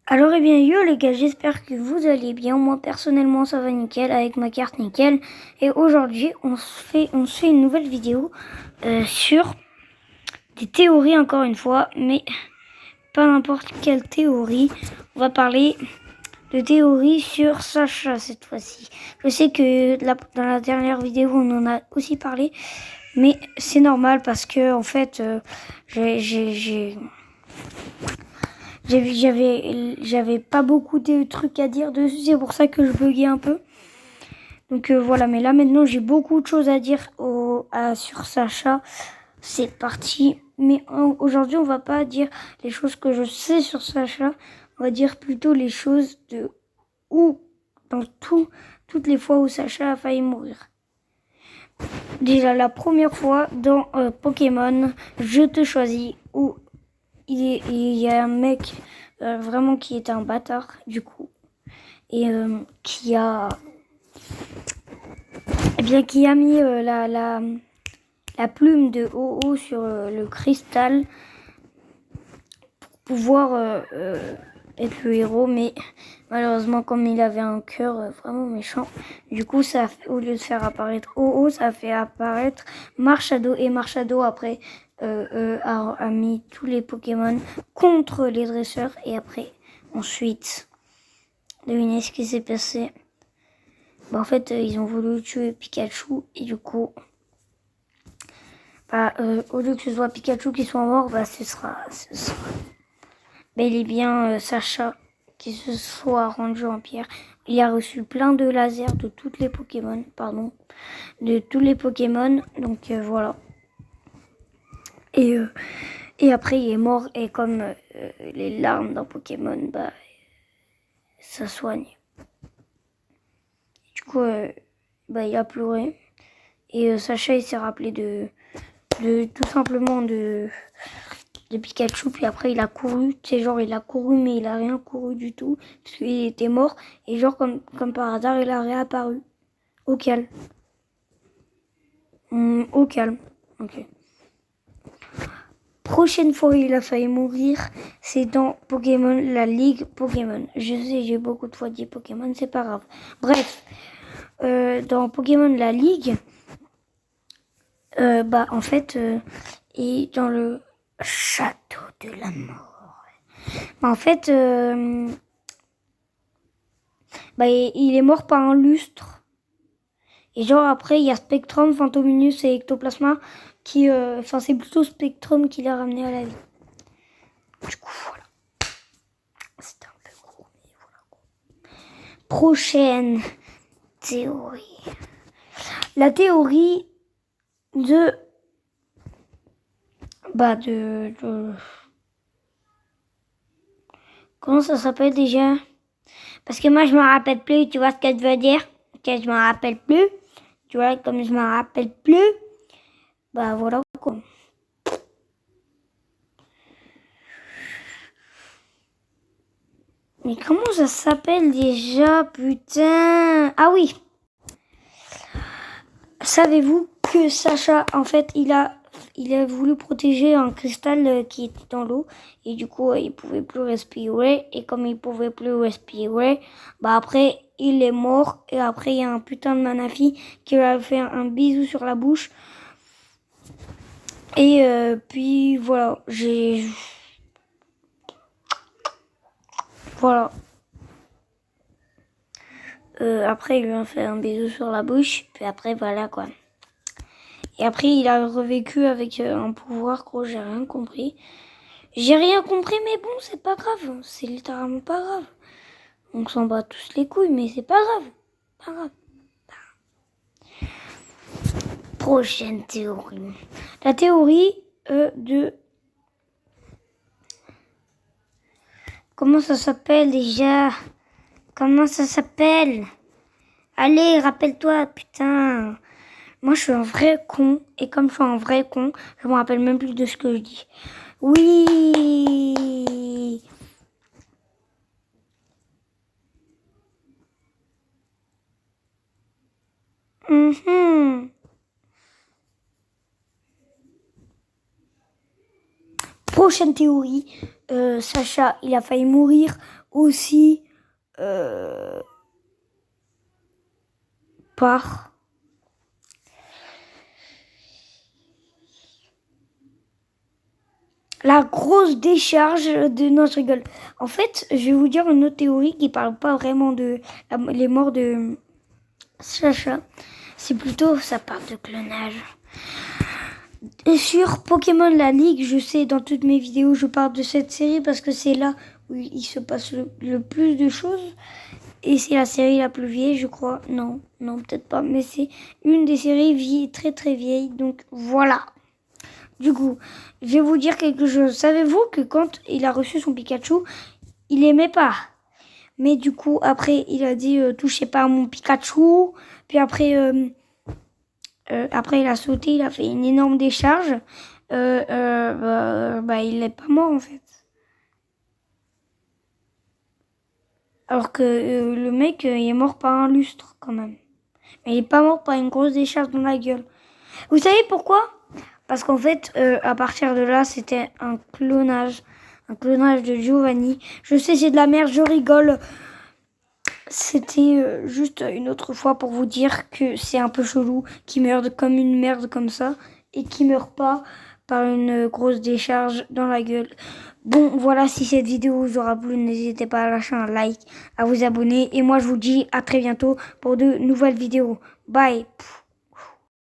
Alors eh bien yo les gars, j'espère que vous allez bien. Moi personnellement ça va nickel avec ma carte nickel. Et aujourd'hui on se fait une nouvelle vidéo sur des théories encore une fois, mais pas n'importe quelle théorie. On va parler de théories sur Sacha cette fois-ci. Je sais que dans la dernière vidéo on en a aussi parlé, mais c'est normal parce que en fait j'avais pas beaucoup de trucs à dire dessus, c'est pour ça que je buguais un peu. Donc voilà, mais là maintenant j'ai beaucoup de choses à dire sur Sacha. C'est parti. Mais aujourd'hui on va pas dire les choses que je sais sur Sacha, on va dire plutôt les choses de où, dans toutes les fois où Sacha a failli mourir. Déjà la première fois dans Pokémon, je te choisis, où il y a un mec vraiment qui est un bâtard du coup et qui a mis la plume de Ho-Oh sur le cristal pour pouvoir être le héros, mais malheureusement comme il avait un cœur vraiment méchant, du coup ça au lieu de faire apparaître Ho-Oh, ça fait apparaître Marshado, et Marshado après a mis tous les Pokémon contre les dresseurs, et après ensuite devinez ce qui s'est passé. Bah, en fait ils ont voulu tuer Pikachu, et du coup au lieu que ce soit Pikachu qui soit mort, ce sera bel et bien Sacha qui se soit rendu en pierre. Il a reçu plein de lasers de toutes les Pokémon, de tous les Pokémon. Donc voilà. Et après il est mort, et comme les larmes d'un Pokémon, ça soigne. Du coup, il a pleuré, et Sacha il s'est rappelé de tout simplement de Pikachu, puis après il a couru, il a couru mais il a rien couru du tout, parce qu'il était mort, et comme par hasard il a réapparu, au calme. Au calme, ok. Prochaine fois il a failli mourir, c'est dans Pokémon, la Ligue Pokémon. Je sais, j'ai beaucoup de fois dit Pokémon, c'est pas grave. Bref, dans Pokémon, la Ligue, en fait, et dans le château de la mort. En fait, il est mort par un lustre. Et après, il y a Spectrum, Fantominus et Ectoplasma qui... c'est plutôt Spectrum qui l'a ramené à la vie. Du coup, voilà. C'était un peu gros, mais voilà. Prochaine théorie. La théorie de... Comment ça s'appelle déjà? Parce que moi, je me rappelle plus, tu vois ce que je veux dire? Que je me rappelle plus. Tu vois, comme je me rappelle plus, voilà quoi. Mais comment ça s'appelle déjà, putain? Ah oui. Savez-vous que Sacha, en fait, il a voulu protéger un cristal qui était dans l'eau, et du coup, il pouvait plus respirer, et comme il pouvait plus respirer, après, il est mort, et après, il y a un putain de Manafi qui lui a fait un bisou sur la bouche. Et puis voilà, voilà. Après, il lui a fait un bisou sur la bouche, puis après, voilà quoi. Et après, il a revécu avec un pouvoir, gros, j'ai rien compris. J'ai rien compris, mais bon, c'est pas grave. C'est littéralement pas grave. On s'en bat tous les couilles, mais c'est pas grave. Pas grave. Prochaine théorie. La théorie de... Comment ça s'appelle déjà? Comment ça s'appelle? Allez, rappelle-toi, putain. Moi, je suis un vrai con. Et comme je suis un vrai con, je me rappelle même plus de ce que je dis. Oui. Prochaine prochaine théorie, Sacha, il a failli mourir aussi par... la grosse décharge de... Non, je rigole. En fait, je vais vous dire une autre théorie qui parle pas vraiment de les morts de Sacha. C'est plutôt, ça parle de clonage. Et sur Pokémon La Ligue, je sais, dans toutes mes vidéos, je parle de cette série parce que c'est là où il se passe le plus de choses. Et c'est la série la plus vieille, je crois. Non, peut-être pas. Mais c'est une des séries vieilles, très très vieilles. Donc voilà. Du coup, je vais vous dire quelque chose. Savez-vous que quand il a reçu son Pikachu, il aimait pas. Mais du coup, après, il a dit touchez pas à mon Pikachu. Puis après, il a sauté, il a fait une énorme décharge. Il est pas mort en fait. Alors que le mec, il est mort par un lustre quand même. Mais il est pas mort par une grosse décharge dans la gueule. Vous savez pourquoi ? Parce qu'en fait, à partir de là, c'était un clonage de Giovanni. Je sais, c'est de la merde, je rigole. C'était juste une autre fois pour vous dire que c'est un peu chelou, qu'il meurt comme une merde comme ça, et qu'il meurt pas par une grosse décharge dans la gueule. Bon, voilà, si cette vidéo vous aura plu, n'hésitez pas à lâcher un like, à vous abonner, et moi je vous dis à très bientôt pour de nouvelles vidéos. Bye.